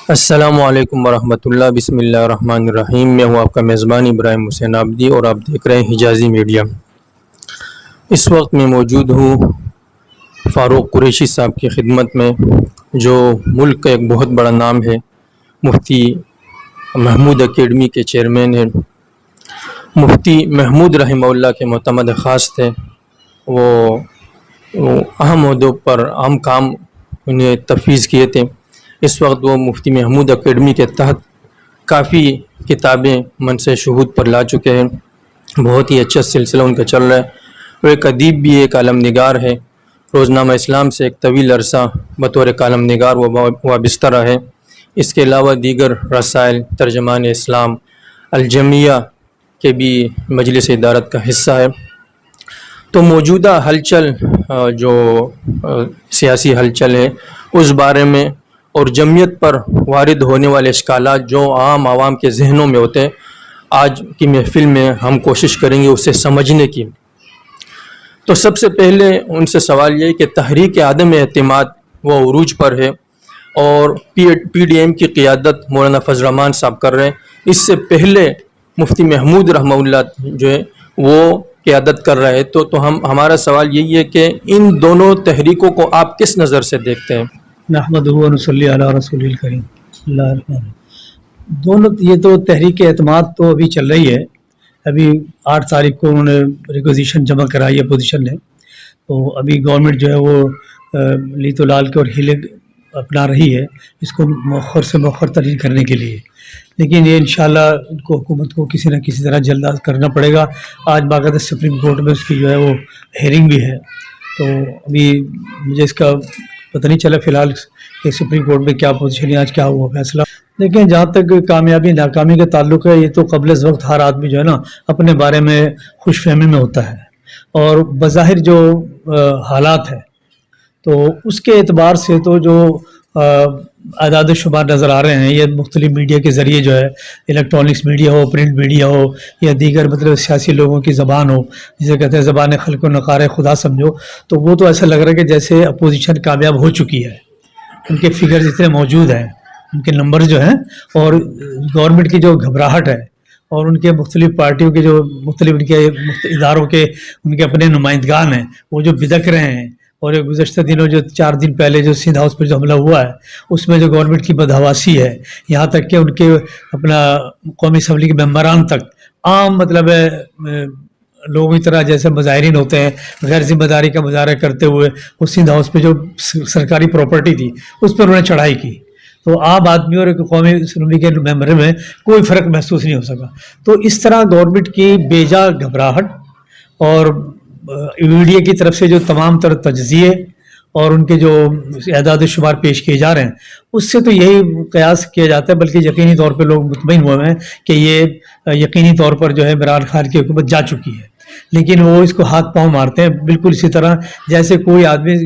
السلام علیکم ورحمۃ اللہ، بسم اللہ الرحمن الرحیم۔ میں ہوں آپ کا میزبان ابراہیم حسین عابدی اور آپ دیکھ رہے ہیں حجازی میڈیا۔ اس وقت میں موجود ہوں فاروق قریشی صاحب کی خدمت میں، جو ملک کا ایک بہت بڑا نام ہے، مفتی محمود اکیڈمی کے چیئرمین ہیں۔ مفتی محمود رحمہ اللہ کے معتمد خاص تھے۔ وہ اہم عہدوں پر اہم کام انہیں تفویض کیے تھے۔ اس وقت وہ مفتی محمود اکیڈمی کے تحت کافی کتابیں منصب شہود پر لا چکے ہیں۔ بہت ہی اچھا سلسلہ ان کا چل رہا ہے۔ وہ ایک ادیب بھی، ایک عالم نگار ہے۔ روزنامہ اسلام سے ایک طویل عرصہ بطور کالم نگار وہ وابستہ رہے۔ اس کے علاوہ دیگر رسائل، ترجمان اسلام، الجمعیہ کے بھی مجلس ادارت کا حصہ ہے۔ تو موجودہ ہلچل، جو سیاسی ہلچل ہے، اس بارے میں اور جمعیت پر وارد ہونے والے اشکالات جو عام عوام کے ذہنوں میں ہوتے ہیں، آج کی محفل میں ہم کوشش کریں گے اسے سمجھنے کی۔ تو سب سے پہلے ان سے سوال یہ کہ تحریک عدم اعتماد وہ عروج پر ہے اور پی ڈی ایم کی قیادت مولانا فضل الرحمان صاحب کر رہے ہیں۔ اس سے پہلے مفتی محمود رحمہ اللہ جو ہے وہ قیادت کر رہے ہیں۔ تو ہمارا سوال یہی ہے کہ ان دونوں تحریکوں کو آپ کس نظر سے دیکھتے ہیں؟ نحمدہ و نصلی علی رسول الکریم۔ اللہ الرحمن الرحیم۔ دونوں یہ تو تحریک اعتماد تو ابھی چل رہی ہے۔ ابھی 8 تاریخ کو انہوں نے ریکوزیشن جمع کرائی ہے اپوزیشن نے، تو ابھی گورنمنٹ جو ہے وہ لیت و لال کے اور ہیلے اپنا رہی ہے اس کو مؤخر سے مؤخر ترین کرنے کے لیے، لیکن یہ انشاءاللہ ان کو حکومت کو کسی نہ کسی طرح جلد از کرنا پڑے گا۔ آج باقاعدہ سپریم کورٹ میں اس کی جو ہے وہ ہیئرنگ بھی ہے، تو ابھی مجھے اس کا پتہ نہیں چلا فی الحال کہ سپریم کورٹ میں کیا پوزیشن ہے، آج کیا ہوا فیصلہ۔ لیکن جہاں تک کامیابی ناکامی کا تعلق ہے، یہ تو قبل از وقت ہر آدمی جو ہے نا اپنے بارے میں خوش فہمی میں ہوتا ہے، اور بظاہر جو حالات ہیں تو اس کے اعتبار سے تو جو اعداد و شمار نظر آ رہے ہیں، یہ مختلف میڈیا کے ذریعے جو ہے، الیکٹرانکس میڈیا ہو، پرنٹ میڈیا ہو، یا دیگر مطلب سیاسی لوگوں کی زبان ہو، جسے کہتے ہیں زبان خلق و نقار خدا سمجھو، تو وہ تو ایسا لگ رہا ہے کہ جیسے اپوزیشن کامیاب ہو چکی ہے۔ ان کے فگرز اتنے موجود ہیں، ان کے نمبر جو ہیں، اور گورنمنٹ کی جو گھبراہٹ ہے، اور ان کے مختلف پارٹیوں کے جو مختلف ان کے اداروں کے ان کے اپنے نمائندگان ہیں، وہ جو بدک رہے ہیں، اور گزشتہ دنوں جو 4 دن پہلے جو سندھ ہاؤس پر جو حملہ ہوا ہے، اس میں جو گورنمنٹ کی بدحواسی ہے، یہاں تک کہ ان کے اپنا قومی اسمبلی کے ممبران تک عام مطلب ہے لوگوں کی طرح جیسے مظاہرین ہوتے ہیں، غیر ذمہ داری کا مظاہرہ کرتے ہوئے اس سندھ ہاؤس پہ جو سرکاری پراپرٹی تھی اس پر انہوں نے چڑھائی کی، تو عام آدمی اور ایک قومی اسمبلی کے ممبر میں کوئی فرق محسوس نہیں ہو سکا۔ تو اس طرح گورنمنٹ کی بیجا گھبراہٹ اور میڈیا کی طرف سے جو تمام تر تجزیے اور ان کے جو اعداد و شمار پیش کیے جا رہے ہیں، اس سے تو یہی قیاس کیا جاتا ہے، بلکہ یقینی طور پہ لوگ مطمئن ہوئے ہیں کہ یہ یقینی طور پر جو ہے عمران خان کی حکومت جا چکی ہے، لیکن وہ اس کو ہاتھ پاؤں مارتے ہیں، بالکل اسی طرح جیسے کوئی آدمی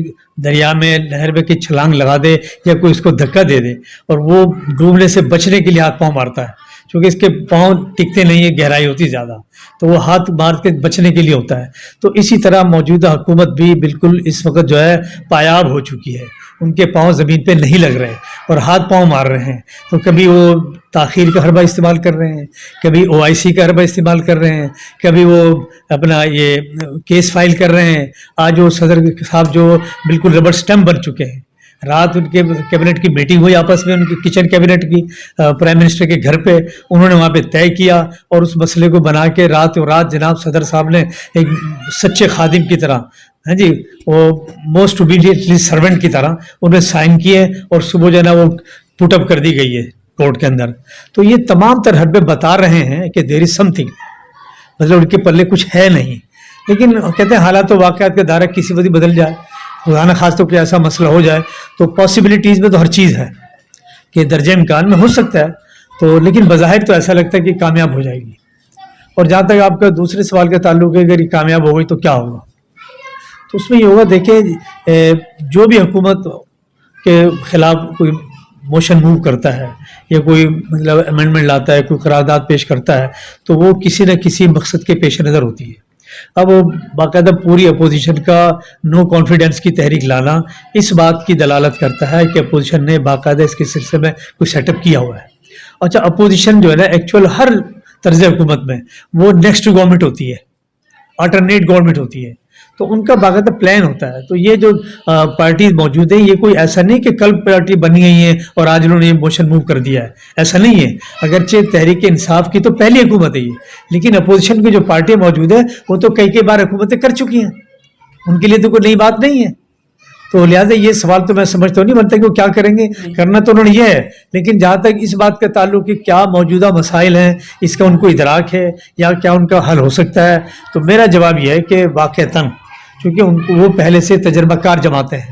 دریا میں نہر میں کی چھلانگ لگا دے یا کوئی اس کو دھکا دے دے اور وہ ڈوبنے سے بچنے کے لیے ہاتھ پاؤں مارتا ہے، کیونکہ اس کے پاؤں ٹکتے نہیں ہیں، گہرائی ہوتی زیادہ، تو وہ ہاتھ مار کے بچنے کے لیے ہوتا ہے۔ تو اسی طرح موجودہ حکومت بھی بالکل اس وقت جو ہے پایاب ہو چکی ہے، ان کے پاؤں زمین پہ نہیں لگ رہے اور ہاتھ پاؤں مار رہے ہیں، تو کبھی وہ تاخیر کا حربہ استعمال کر رہے ہیں، کبھی OIC کا حربہ استعمال کر رہے ہیں، کبھی وہ اپنا یہ کیس فائل کر رہے ہیں۔ آج وہ صدر صاحب جو بالکل ربڑ سٹمپ بن چکے ہیں، رات ان کے کیبنٹ کی میٹنگ ہوئی آپس میں، ان کی کچن کیبنٹ کی پرائم منسٹر کے گھر پہ، انہوں نے وہاں پہ طے کیا اور اس مسئلے کو بنا کے رات و رات جناب صدر صاحب نے ایک سچے خادم کی طرح، ہاں جی، وہ موسٹ اوبیڈینٹلی سرونٹ کی طرح انہیں سائن کیے اور صبح جو ہے نا وہ پٹ اپ کر دی گئی ہے کورٹ کے اندر۔ تو یہ تمام تر حربے بتا رہے ہیں کہ دیر از سم تھنگ، مطلب ان کے پلے کچھ ہے نہیں، لیکن کہتے ہیں حالات و واقعات کا دائرہ کسی وقت بدل جائے، خدا نہ خاص تو کوئی ایسا مسئلہ ہو جائے، تو پاسبلٹیز میں تو ہر چیز ہے کہ درجہ امکان میں ہو سکتا ہے، تو لیکن بظاہر تو ایسا لگتا ہے کہ کامیاب ہو جائے گی۔ اور جہاں تک آپ کا دوسرے سوال کا تعلق ہے، اگر یہ کامیاب ہو گئی تو کیا ہوگا، تو اس میں یہ ہوگا، دیکھیں جو بھی حکومت کے خلاف کوئی موشن موو کرتا ہے یا کوئی مطلب امینڈمنٹ لاتا ہے، کوئی قرارداد پیش کرتا ہے، تو وہ کسی نہ کسی مقصد کے پیش نظر ہوتی ہے۔ اب وہ باقاعدہ پوری اپوزیشن کا نو کانفیڈنس کی تحریک لانا اس بات کی دلالت کرتا ہے کہ اپوزیشن نے باقاعدہ اس کے سلسلے میں کوئی سیٹ اپ کیا ہوا ہے. اچھا اپوزیشن جو ہے نا ایکچوئل ہر طرز حکومت میں وہ نیکسٹ گورنمنٹ ہوتی ہے, آلٹرنیٹ گورنمنٹ ہوتی ہے, تو ان کا باقاعدہ پلان ہوتا ہے. تو یہ جو پارٹی موجود ہے یہ کوئی ایسا نہیں کہ کل پارٹی بنی گئی ہے اور آج انہوں نے یہ موشن موو کر دیا ہے, ایسا نہیں ہے. اگرچہ تحریک انصاف کی تو پہلی حکومت ہے یہ, لیکن اپوزیشن کی جو پارٹیاں موجود ہے وہ تو کئی بار حکومتیں کر چکی ہیں, ان کے لیے تو کوئی نئی بات نہیں ہے. تو لہٰذا یہ سوال تو میں سمجھتا ہوں نہیں بنتا کہ وہ کیا کریں گے, کرنا تو انہوں نے یہ ہے, لیکن جہاں تک اس بات کا تعلق کہ کیا موجودہ مسائل ہیں اس کا ان کو ادراک ہے یا کیا ان کا حل ہو سکتا ہے, تو میرا جواب یہ ہے کہ واقعتاً چونکہ ان کو وہ پہلے سے تجربہ کار جماعتیں ہیں,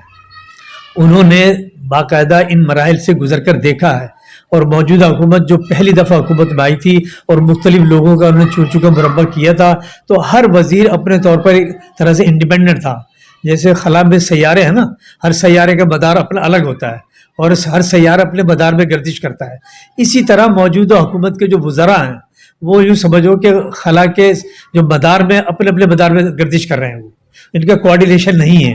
انہوں نے باقاعدہ ان مراحل سے گزر کر دیکھا ہے. اور موجودہ حکومت جو پہلی دفعہ حکومت میں آئی تھی اور مختلف لوگوں کا انہوں نے چون چکا مربع کیا تھا, تو ہر وزیر اپنے طور پر ایک طرح سے انڈیپینڈنٹ تھا. جیسے خلا میں سیارے ہیں نا, ہر سیارے کا مدار اپنا الگ ہوتا ہے اور ہر سیارہ اپنے مدار میں گردش کرتا ہے. اسی طرح موجودہ حکومت کے جو وزراء ہیں وہ یوں سمجھو کہ خلا کے جو مدار میں اپنے مدار میں گردش کر رہے ہیں, وہ ان کا کوآرڈینیشن نہیں ہے.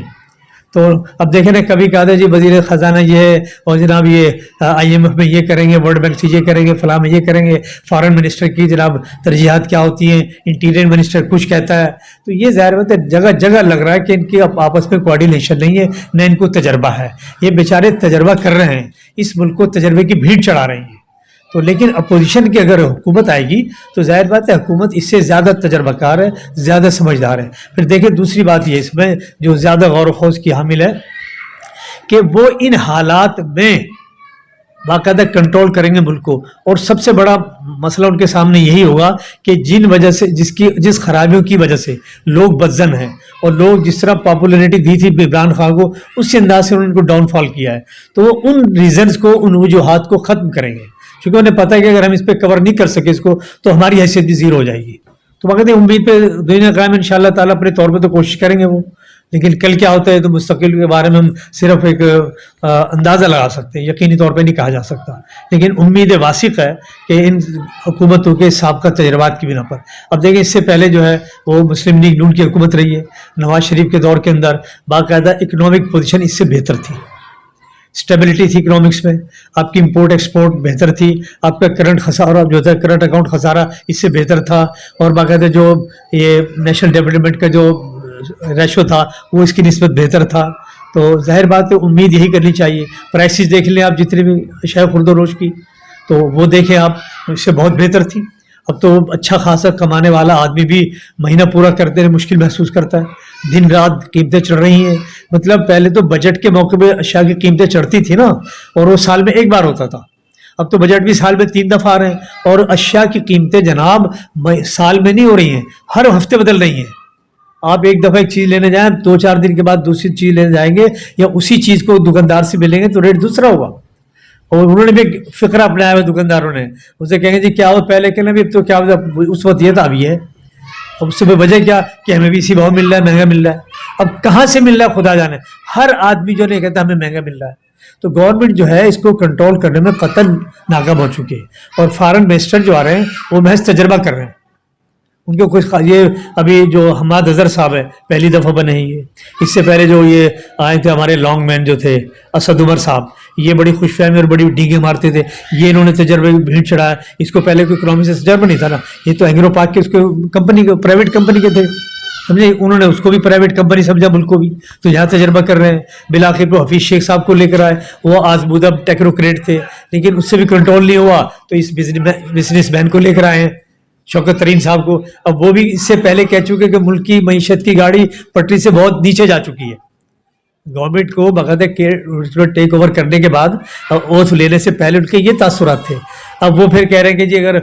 تو اب دیکھیں نا, کبھی کہا تھا جی وزیر خزانہ یہ ہے اور جناب یہ IMF میں یہ کریں گے, ورلڈ بینک سے یہ کریں گے, فلاں میں یہ کریں گے, فارن منسٹر کی جناب ترجیحات کیا ہوتی ہیں, انٹیریئر منسٹر کچھ کہتا ہے. تو یہ ظاہر بات ہے جگہ جگہ لگ رہا ہے کہ ان کی آپس میں کوآرڈینیشن نہیں ہے, نہ ان کو تجربہ ہے. یہ بیچارے تجربہ کر رہے ہیں, اس ملک کو تجربے کی بھیڑ چڑھا رہے ہیں. تو لیکن اپوزیشن کی اگر حکومت آئے گی تو ظاہر بات ہے حکومت اس سے زیادہ تجربہ کار ہے, زیادہ سمجھدار ہے. پھر دیکھیں دوسری بات یہ اس میں جو زیادہ غور و خوض کی حامل ہے کہ وہ ان حالات میں باقاعدہ کنٹرول کریں گے ملک کو. اور سب سے بڑا مسئلہ ان کے سامنے یہی ہوگا کہ جن وجہ سے جس خرابیوں کی وجہ سے لوگ بدزن ہیں اور لوگ جس طرح پاپولرٹی دی تھی عمران خان کو اس انداز سے انہوں نے ان کو ڈاؤن فال کیا ہے, تو وہ ان ریزنز کو, ان وجوہات کو ختم کریں گے. کیونکہ انہیں پتہ ہے کہ اگر ہم اس پہ کور نہیں کر سکے اس کو تو ہماری حیثیت بھی زیرو ہو جائے گی. تو باقاعدہ امید پہ دنیا قائم ان شاء اللہ تعالیٰ اپنے طور پہ تو کوشش کریں گے وہ, لیکن کل کیا ہوتا ہے تو مستقل کے بارے میں ہم صرف ایک اندازہ لگا سکتے ہیں, یقینی طور پہ نہیں کہا جا سکتا. لیکن امید واثق ہے کہ ان حکومتوں کے سابقہ تجربات کی بنا پر. اب دیکھیں اس سے پہلے جو ہے وہ مسلم لیگ نون کی حکومت رہی ہے, نواز شریف کے دور کے اندر باقاعدہ اکنامک پوزیشن اس سے بہتر تھی, اسٹیبلٹی تھی اکنامکس میں, آپ کی امپورٹ ایکسپورٹ بہتر تھی, آپ کا کرنٹ خسارہ جو تھا کرنٹ اکاؤنٹ خسارہ اس سے بہتر تھا, اور باقاعدہ جو یہ نیشنل ڈیولپمنٹ کا جو ریشو تھا وہ اس کی نسبت بہتر تھا. تو ظاہر بات ہے امید یہی کرنی چاہیے. پرائسز دیکھ لیں آپ جتنے بھی اشیاء خرد و روش کی, تو وہ دیکھیں آپ, اس سے بہت بہتر تھی. اب تو اچھا خاصا کمانے والا آدمی بھی مہینہ پورا کرتے ہوئے مشکل محسوس کرتا ہے, دن رات قیمتیں چڑھ رہی ہیں. مطلب پہلے تو بجٹ کے موقع پہ اشیاء کی قیمتیں چڑھتی تھی نا, اور وہ سال میں ایک بار ہوتا تھا. اب تو بجٹ بھی سال میں 3 دفعہ آ رہے ہیں, اور اشیاء کی قیمتیں جناب سال میں نہیں ہو رہی ہیں, ہر ہفتے بدل رہی ہیں. آپ ایک دفعہ ایک چیز لینے جائیں, 2-4 دن کے بعد دوسری چیز لینے جائیں گے یا اسی چیز کو دکاندار سے ملیں گے تو ریٹ دوسرا ہوگا. اور انہوں نے بھی فکر اپنایا ہوا دکانداروں نے, اسے کہیں گے جی کیا ہو, پہلے کہنا بھی اب تو کیا اس وقت یہ تھا ابھی ہے, اب اس سے وجہ کیا کہ ہمیں بھی اسی بھاؤ مل رہا ہے, مہنگا مل رہا ہے. اب کہاں سے مل رہا ہے خدا جانے, ہر آدمی جو نہیں کہتا ہمیں مہنگا مل رہا ہے. تو گورنمنٹ جو ہے اس کو کنٹرول کرنے میں قطعاً ناکام ہو چکی ہے, اور فارن منسٹر جو آ رہے ہیں وہ محض تجربہ کر رہے ہیں. ان کو کچھ یہ ابھی جو حماد اظہر صاحب ہے پہلی دفعہ بنے ہیں, یہ اس سے پہلے جو یہ آئے تھے ہمارے لانگ مین جو تھے اسد عمر صاحب, یہ بڑی خوش فہمی اور بڑی ڈینگیں مارتے تھے, یہ انہوں نے تجربے بھیڑ چڑھایا. اس کو پہلے کوئی اکنامی سے تجربہ نہیں تھا نا, یہ تو اینگرو پاک کے اس کو کمپنی کے پرائیویٹ کمپنی کے تھے, سمجھے, انہوں نے اس کو بھی پرائیویٹ کمپنی سمجھا, ملک کو بھی, تو یہاں تجربہ کر رہے ہیں. بالآخر کو حفیظ شیخ صاحب کو لے کر آئے, وہ آزمودہ ٹیکنوکریٹ تھے لیکن اس سے بھی کنٹرول نہیں ہوا, تو اس بزنس مین کو لے کر آئے ہیں شوکت ترین صاحب کو. اب وہ بھی اس سے پہلے کہہ چکے کہ ملک کی معیشت کی گاڑی پٹری سے بہت نیچے جا چکی ہے. گورنمنٹ کو باقاعدہ ٹیک اوور کرنے کے بعد اوتھ لینے سے پہلے ان کے یہ تاثرات تھے. اب وہ پھر کہہ رہے ہیں کہ جی اگر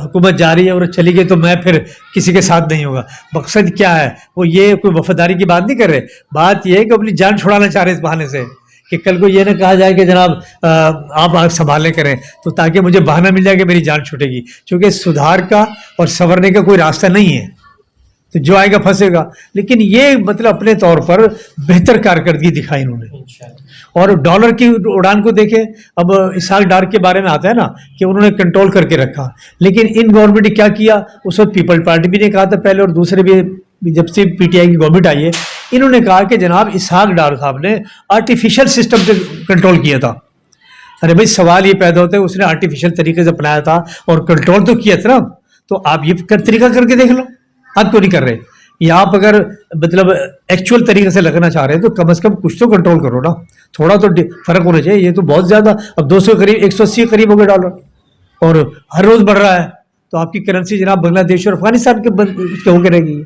حکومت جاری ہے اور چلی گئی تو میں پھر کسی کے ساتھ نہیں ہوگا. مقصد کیا ہے, وہ یہ کوئی وفاداری کی بات نہیں کر رہے, بات یہ ہے کہ اپنی جان چھڑانا چاہ رہے اس بہانے سے کہ کل کو یہ نہ کہا جائے کہ جناب آپ سنبھالنے کریں, تو تاکہ مجھے بہانہ مل جائے کہ میری جان چھوٹے گی. چونکہ سدھار کا اور سنورنے کا کوئی راستہ نہیں ہے, تو جو آئے گا پھنسے گا. لیکن یہ مطلب اپنے طور پر بہتر کارکردگی دکھائی انہوں نے. اور ڈالر کی اڑان کو دیکھیں, اب اسحاق ڈار کے بارے میں آتا ہے نا کہ انہوں نے کنٹرول کر کے رکھا, لیکن ان گورنمنٹ نے کیا کیا, اس وقت پیپل پارٹی بھی نے کہا تھا پہلے اور دوسرے بھی جب سے پی ٹی آئی کی گورنمنٹ آئی ہے انہوں نے کہا کہ جناب اسحاق ڈار صاحب نے آرٹیفیشل سسٹم سے کنٹرول کیا تھا. ارے بھائی سوال یہ پیدا ہوتا ہے اس نے آرٹیفیشل طریقے سے اپنایا تھا اور کنٹرول تو کیا تھا نا, تو آپ یہ طریقہ کر کے دیکھ لو, آپ کیوں نہیں کر رہے؟ یا آپ اگر مطلب ایکچوئل طریقے سے لگنا چاہ رہے ہیں تو کم از کم کچھ تو کنٹرول کرو نا, تھوڑا تو فرق ہونا چاہیے. یہ تو بہت زیادہ, اب 200 کے قریب 180 کے قریب ہو گئے ڈالر اور ہر روز بڑھ رہا ہے, تو آپ کی کرنسی جناب بنگلہ دیش اور افغانستان کے ہو کے رہے گی.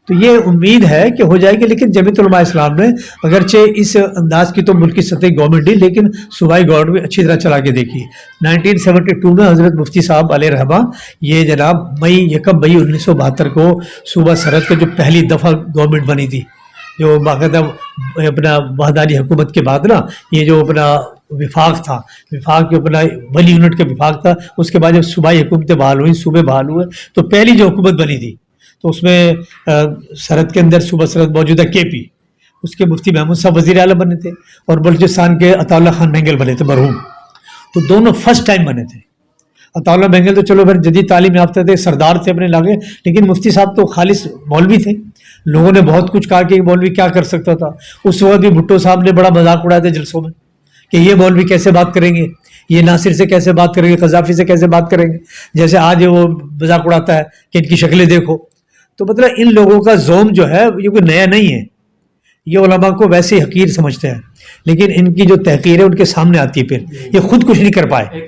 تو یہ امید ہے کہ ہو جائے گی. لیکن جمیعت علماء اسلام نے اگرچہ اس انداز کی تو ملکی سطح گورنمنٹ دی, لیکن صوبائی گورنمنٹ بھی اچھی طرح چلا کے دیکھی. 1972 میں حضرت مفتی صاحب علیہ رحمہ یہ جناب 1 مئی 1972 کو صوبہ سرحد کا جو پہلی دفعہ گورنمنٹ بنی تھی, جو باقاعدہ اپنا وحدانی حکومت کے بعد نا یہ جو اپنا وفاق تھا, وفاق جو اپنا 1 یونٹ کا وفاق تھا, اس کے بعد جب صوبائی حکومتیں بحال ہوئیں, صوبے بحال ہوئے, تو پہلی جو حکومت بنی تھی تو اس میں سرحد کے اندر صوبہ سرحد موجودہ کے پی, اس کے مفتی محمود صاحب وزیر اعلیٰ بنے تھے اور بلوچستان کے عطا اللہ خان مینگل بنے تھے مرحوم. تو دونوں فرسٹ ٹائم بنے تھے. عطا اللہ مینگل تو چلو پھر جدید تعلیم یافتہ تھے, سردار تھے اپنے علاقے, لیکن مفتی صاحب تو خالص مولوی تھے. لوگوں نے بہت کچھ کہا کہ مولوی کیا کر سکتا تھا. اس وقت بھی بھٹو صاحب نے بڑا مذاق اڑایا تھا جلسوں میں کہ یہ مولوی کیسے بات کریں گے, یہ ناصر سے کیسے بات کریں گے, قذافی سے کیسے بات کریں گے, جیسے آج وہ مذاق اڑاتا ہے کہ ان کی شکلیں دیکھو. تو مطلب ان لوگوں کا زوم جو ہے یہ کوئی نیا نہیں ہے, یہ علماء کو ویسے حقیر سمجھتے ہیں, لیکن ان کی جو تحقیر ہے ان کے سامنے آتی ہے, پھر یہ خود کچھ نہیں کر پائے.